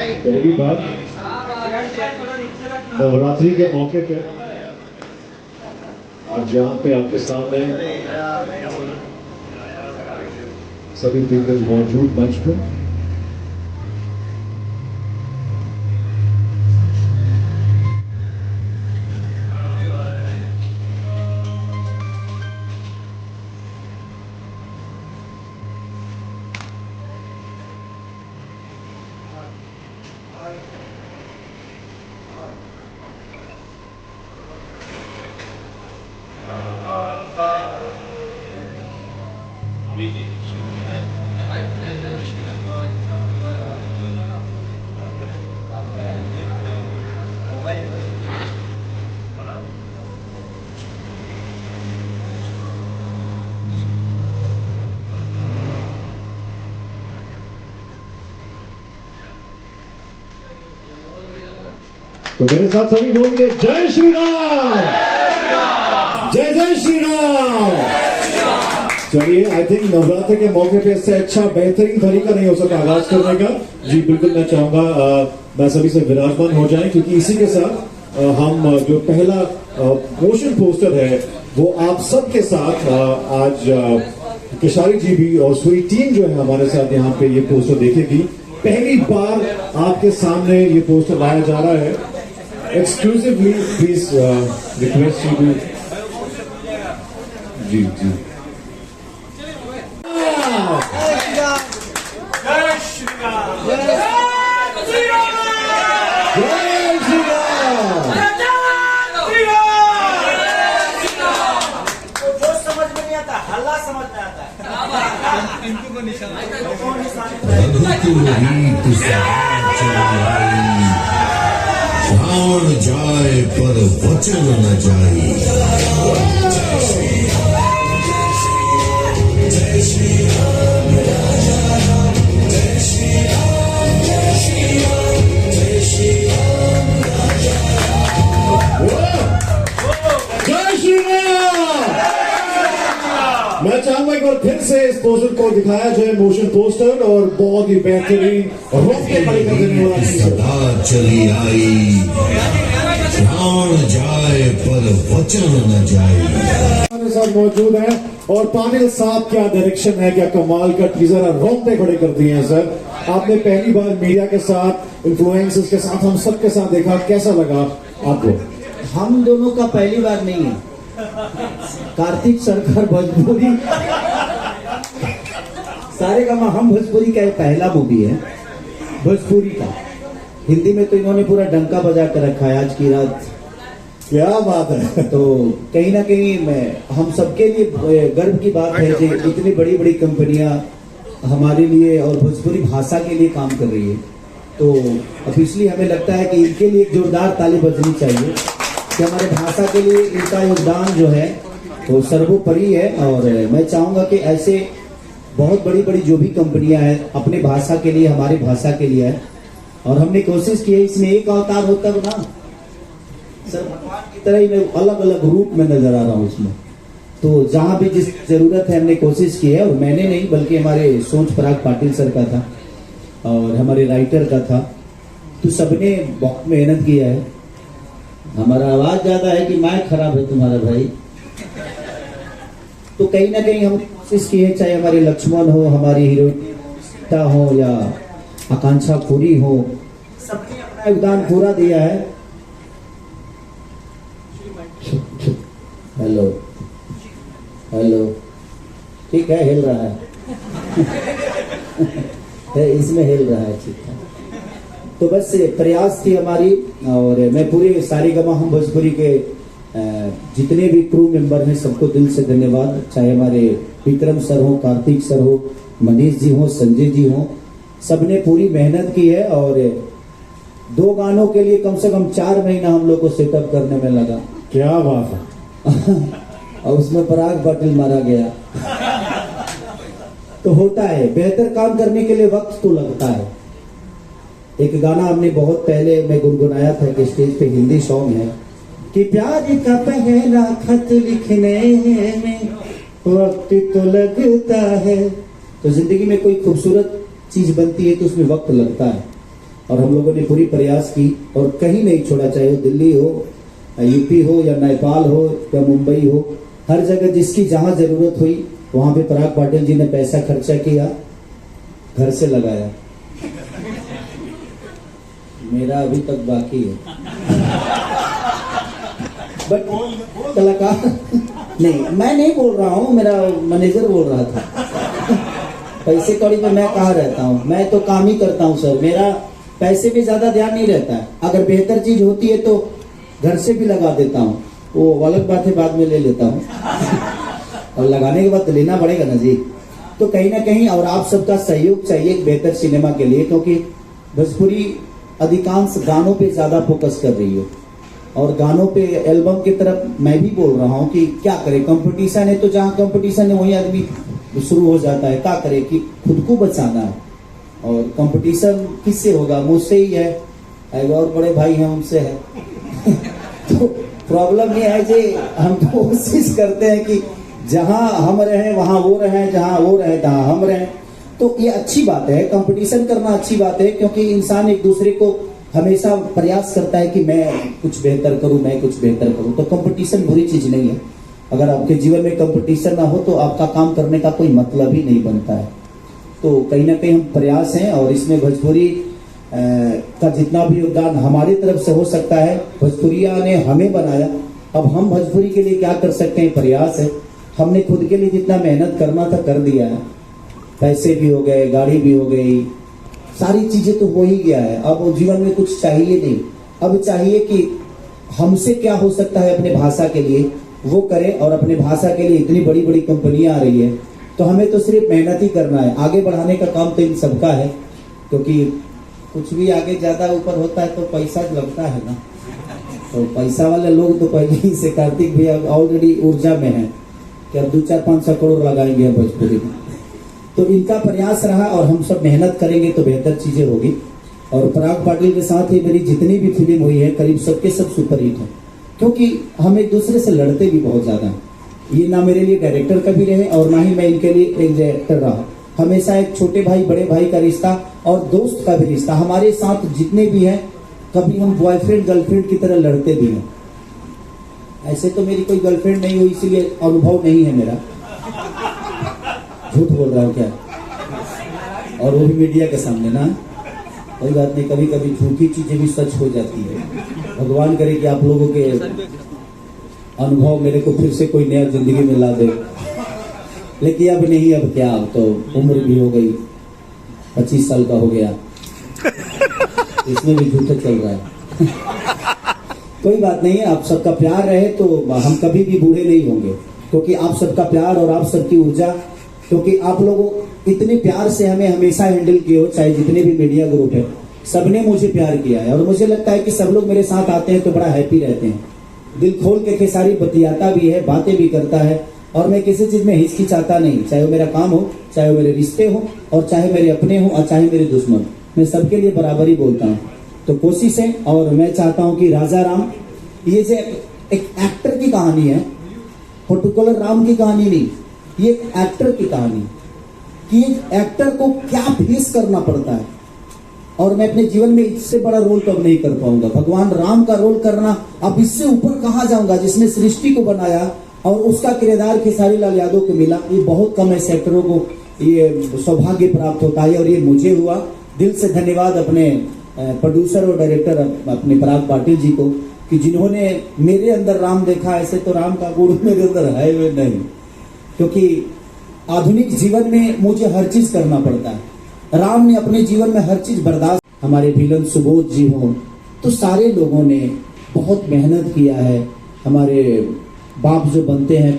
पहली बार नवरात्रि के मौके पे आज यहाँ पे आपके सामने सभी दिग्गज मौजूद मंच पे। तो मेरे साथ सभी बोलिए जय श्री राम, जय जय श्री राम। चलिए, आई थिंक नवरात्र के मौके पे इससे अच्छा बेहतरीन तरीका नहीं हो सकता आगाज करने का। जी बिल्कुल, मैं चाहूंगा मैं सभी से विराजमान हो जाएं, क्योंकि इसी के साथ हम जो पहला मोशन पोस्टर है वो आप सबके साथ आज केशारी जी भी और पूरी टीम जो है हमारे साथ यहाँ पे ये पोस्टर देखेगी। पहली बार आपके सामने ये पोस्टर लाया जा रहा है। Exclusively please request you to जी जी प्राण जाए पर वचन न जाए। जय श्री राम, जय श्री राम, जय श्री राम, जय श्री राम, जय श्री राम। मैं चाहूंगा एक बार फिर से इस पोस्टर को दिखाया जाए, मोशन पोस्टर, और बहुत ही बेहतरीन रोके खड़ी कर देने वाला सदा चली आई। प्राण जाए पर वचन न जाए। हमारे साथ मौजूद हैं और पानिल साहब, क्या डायरेक्शन है, क्या कमाल का टीजर है, रोंगटे खड़े कर दिए हैं सर। आपने पहली बार मीडिया के साथ, इन्फ्लुएंसर्स के साथ, हम सब के साथ देखा, कैसा लगा आपको? हम दोनों का पहली बार नहीं है। कार्तिक सरकार भोजपुरी सारे का हम भोजपुरी का पहला मूवी है भोजपुरी का। हिंदी में तो इन्होंने पूरा डंका बजा कर रखा है आज की रात। क्या बात है। तो कहीं ना कहीं हम सबके लिए गर्व की बात है कि इतनी बड़ी बड़ी कंपनियां हमारे लिए और भोजपुरी भाषा के लिए काम कर रही है। तो अब इसलिए हमें लगता है कि इनके लिए एक जोरदार ताली बजनी चाहिए कि हमारे भाषा के लिए इनका योगदान जो है वो सर्वोपरि है। और मैं चाहूंगा कि ऐसे बहुत बड़ी बड़ी जो भी कंपनियां हैं अपने भाषा के लिए, हमारी भाषा के लिए है। और हमने कोशिश की है, इसमें एक अवतार होता है ना सर, भगवान की तरह ही मैं अलग अलग रूप में नजर आ रहा हूँ उसमें। तो जहां भी जिस जरूरत है हमने कोशिश की है, और मैंने नहीं बल्कि हमारे सोच पराग पाटिल सर का था और हमारे राइटर का था। तो सबने बहुत मेहनत किया है। हमारा आवाज ज्यादा है कि माइक खराब है तुम्हारा भाई? तो कहीं ना कहीं हमने कोशिश की है, चाहे हमारे लक्ष्मण हो, हमारी हीरोइन हो या आकांक्षा पूरी हो, सबने अपना योगदान पूरा दिया है। हेलो हेलो, ठीक है, हिल रहा है इसमें हिल रहा है, ठीक है। तो बस प्रयास थी हमारी, और मैं पूरे सारेगामा हम भोजपुरी के जितने भी क्रू मेंबर हैं सबको दिल से धन्यवाद। चाहे हमारे विक्रम सर हो, कार्तिक सर हो, मनीष जी हो, संजय जी हो, सबने पूरी मेहनत की है। और 2 गानों के लिए कम से कम 4 महीना हम लोग को सेटअप करने में लगा। क्या बात है। और उसमें पराग पाटिल मारा गया। तो होता है, बेहतर काम करने के लिए वक्त तो लगता है। एक गाना हमने बहुत पहले मैं गुनगुनाया था कि स्टेज पे, हिंदी सॉन्ग है कि प्यार का पहला खत लिखने में वक्त तो लगता है। तो जिंदगी में कोई खूबसूरत चीज बनती है तो उसमें वक्त लगता है। और हम लोगों ने पूरी प्रयास की और कहीं नहीं छोड़ा, चाहे वो दिल्ली हो, यूपी हो या नेपाल हो या मुंबई हो, हर जगह जिसकी जहां जरूरत हुई वहां पे पराग पाटिल जी ने पैसा खर्चा किया, घर से लगाया। मेरा अभी तक बाकी है, बट कलाकार नहीं, मैं नहीं बोल रहा हूँ, मेरा मैनेजर बोल रहा था। पैसे कौड़ी में मैं कहाँ रहता हूँ, मैं तो काम ही करता हूँ सर, मेरा पैसे पे ज्यादा ध्यान नहीं रहता है। अगर बेहतर चीज होती है तो घर से भी लगा देता हूँ, वो अलग बात है, बाद में ले लेता हूँ। और लगाने के बाद तो लेना पड़ेगा ना जी। तो कहीं ना कहीं और आप सबका सहयोग चाहिए एक बेहतर सिनेमा के लिए, क्योंकि भोजपुरी अधिकांश गानों पे ज्यादा फोकस कर रही है और गानों पे एल्बम की तरफ मैं भी बोल रहा हूँ कि क्या करे, कंपटीशन है तो जहाँ कंपटीशन है वहीं आदमी शुरू हो जाता है। क्या करे कि खुद को बचाना है, और कंपटीशन किससे होगा, मुझसे ही है, एक और बड़े भाई हैं उनसे है। तो प्रॉब्लम ये है कि हम कोशिश करते हैं कि जहां हम रहे वहां वो रहे, जहां वो रहे तहां हम रहे। तो ये अच्छी बात है, कंपटीशन करना अच्छी बात है, क्योंकि इंसान एक दूसरे को हमेशा प्रयास करता है कि मैं कुछ बेहतर करूं, मैं कुछ बेहतर करूं। तो कंपटीशन बुरी चीज नहीं है। अगर आपके जीवन में कंपटीशन ना हो तो आपका काम करने का कोई मतलब ही नहीं बनता है। तो कहीं ना कहीं हम प्रयास हैं और इसमें भोजपुरी का जितना भी योगदान हमारी तरफ से हो सकता है, भोजपुरिया ने हमें बनाया, अब हम भोजपुरी के लिए क्या कर सकते हैं, प्रयास है। हमने खुद के लिए जितना मेहनत करना था कर दिया है, पैसे भी हो गए, गाड़ी भी हो गई, सारी चीजें तो हो ही गया है। अब जीवन में कुछ चाहिए नहीं, अब चाहिए कि हमसे क्या हो सकता है अपने भाषा के लिए वो करें। और अपने भाषा के लिए इतनी बड़ी बड़ी कंपनियां आ रही है, तो हमें तो सिर्फ मेहनत ही करना है, आगे बढ़ाने का काम तो इन सबका है। क्योंकि कुछ भी आगे ज्यादा ऊपर होता है तो पैसा लगता है ना, तो पैसा वाले लोग तो पहले ही से, कार्तिक भैया ऑलरेडी ऊर्जा में है कि अब 200-400 करोड़ लगाएंगे भोजपुरी में। तो इनका प्रयास रहा और हम सब मेहनत करेंगे तो बेहतर चीजें होगी। और पराग पाटिल के साथ ही मेरी जितनी भी फिल्म हुई है करीब सबके सब सुपरहिट है, क्योंकि हम एक दूसरे से लड़ते भी बहुत ज्यादा हैं। ये ना मेरे लिए डायरेक्टर कभी रहे और ना ही मैं इनके लिए एक डायरेक्टर रहा। हमेशा एक छोटे भाई बड़े भाई का रिश्ता और दोस्त का भी रिश्ता। हमारे साथ जितने भी हैं कभी हम बॉयफ्रेंड गर्लफ्रेंड की तरह लड़ते भी हैं। ऐसे तो मेरी कोई गर्लफ्रेंड नहीं हुई, इसीलिए अनुभव नहीं है मेरा, झूठ बोल रहा हूँ क्या, और वो भी मीडिया के सामने ना। कोई बात नहीं, कभी कभी झूठी चीजें भी सच हो जाती है। भगवान करे कि आप लोगों के अनुभव मेरे को फिर से कोई नया जिंदगी में ला दे, लेकिन अब नहीं, अब क्या, अब तो उम्र भी हो गई, 25 साल का हो गया, इसमें भी झूठा चल रहा है। कोई बात नहीं है, आप सबका प्यार रहे तो हम कभी भी बूढ़े नहीं होंगे, क्योंकि आप सबका प्यार और आप सबकी ऊर्जा, क्योंकि आप लोगों इतने प्यार से हमें हमेशा हैंडल किए हो, चाहे जितने भी मीडिया ग्रुप है सबने मुझे प्यार किया है। और मुझे लगता है कि सब लोग मेरे साथ आते हैं तो बड़ा हैप्पी रहते हैं, दिल खोल के खेसारी बतियाता भी है, बातें भी करता है, और मैं किसी चीज में हिचकिचाता नहीं, चाहे वो मेरा काम हो, चाहे वो मेरे रिश्ते हो, और चाहे मेरे अपने हो और चाहे मेरे दुश्मन, मैं सबके लिए बराबर ही बोलता हूँ। तो कोशिश है, और मैं चाहता हूँ कि राजा राम ये जो एक एक्टर की कहानी है, पर्टिकुलर राम की कहानी नहीं, ये एक एक्टर की कहानी, कि एक एक्टर को क्या फेस करना पड़ता है। और मैं अपने जीवन में इससे बड़ा रोल तो अब नहीं कर पाऊंगा, भगवान राम का रोल करना, अब इससे ऊपर कहाँ जाऊंगा, जिसने सृष्टि को बनाया और उसका किरदार खेसारी लाल यादव को मिला। ये बहुत कम ऐसे एक्टरों को ये सौभाग्य प्राप्त होता है, और ये मुझे हुआ। दिल से धन्यवाद अपने प्रोड्यूसर और डायरेक्टर अपने पराग पाटिल जी को, कि जिन्होंने मेरे अंदर राम देखा। ऐसे तो राम का गुण मेरे अंदर है वे नहीं, क्योंकि आधुनिक जीवन में मुझे हर चीज करना पड़ता है। राम ने अपने जीवन में हर चीज बर्दाश्त। हमारे विलन सुबोध जी हो, तो सारे लोगों ने बहुत मेहनत किया है। हमारे बाप जो बनते हैं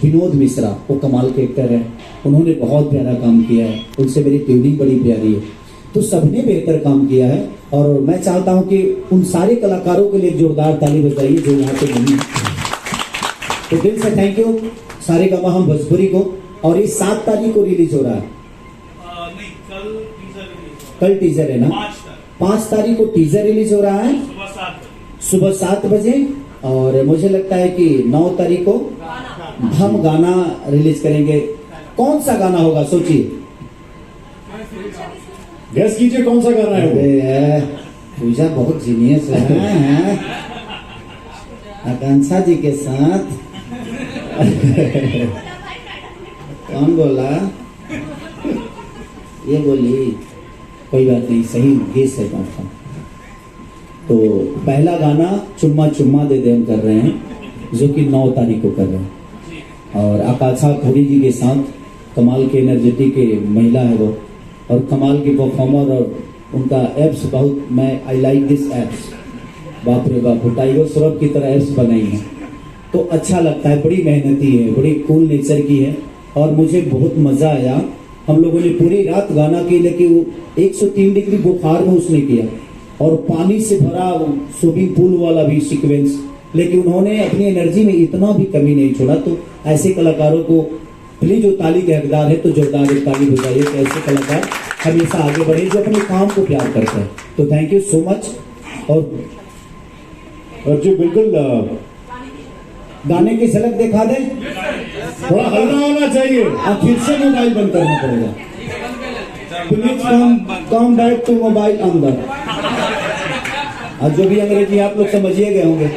विनोद मिश्रा, वो कमाल के एक्टर हैं, उन्होंने बहुत प्यारा काम किया है, उनसे मेरी ट्यूनिंग बड़ी प्यारी है। तो सबने बेहतर काम किया है, और मैं चाहता हूं कि उन सारे कलाकारों के लिए जोरदार ताली बजाइए जो यहाँ पे नहीं। तो दिल से थैंक यू सारेगामा हम भोजपुरी को। और ये 7 तारीख को रिलीज हो रहा है, नहीं, कल टीजर है ना, 5 तारीख को टीजर रिलीज हो रहा है सुबह 7 बजे। और मुझे लगता है कि 9 तारीख को हम गाना रिलीज करेंगे। कौन सा गाना होगा सोचिए? गेस कीजिए कौन सा गाना है वो? अरे पूजा बहुत जीनियस है। आकांक्षा जी के साथ कौन बोला? ये बोली। कोई बात नहीं, सही गेस है कौन सा। तो पहला गाना चुम्मा चुम्मा दे दे हम कर रहे हैं, जो कि 9 तारीख को कर रहे हैं। और आकांक्षा खोरी जी के साथ कमाल के एनर्जेटिक के महिला है वो, और कमाल की परफॉर्मर, और उनका एप्स बहुत, मैं आई लाइक दिस एप्स। बाप रे बाप, टाइगर श्रॉफ की तरह एप्स बनाई है, तो अच्छा लगता है। बड़ी मेहनती है, बड़ी कूल नेचर की है, और मुझे बहुत मजा आया। हम लोगों ने पूरी रात गाना की, लेकिन वो 103 डिग्री बुखार में उसने किया, और पानी से भरा स्विमिंग पूल वाला भी सीक्वेंस, लेकिन उन्होंने अपनी एनर्जी में इतना भी कमी नहीं छोड़ा। तो ऐसे कलाकारों को प्लीज, जो ताली के हकदार है तो जोरदार एक ताली बजाइए। तो ऐसे कलाकार हमेशा आगे बढ़े जो अपने काम को प्यार करते हैं। तो थैंक यू सो मच। और जी बिल्कुल, गाने की झलक दिखा दें। थोड़ा हल्ला होना चाहिए। अब फिर से मोबाइल बंद करना पड़ेगा। Please come back to mobile अंदर। और जो भी अंग्रेजी आप लोग समझिए गए होंगे।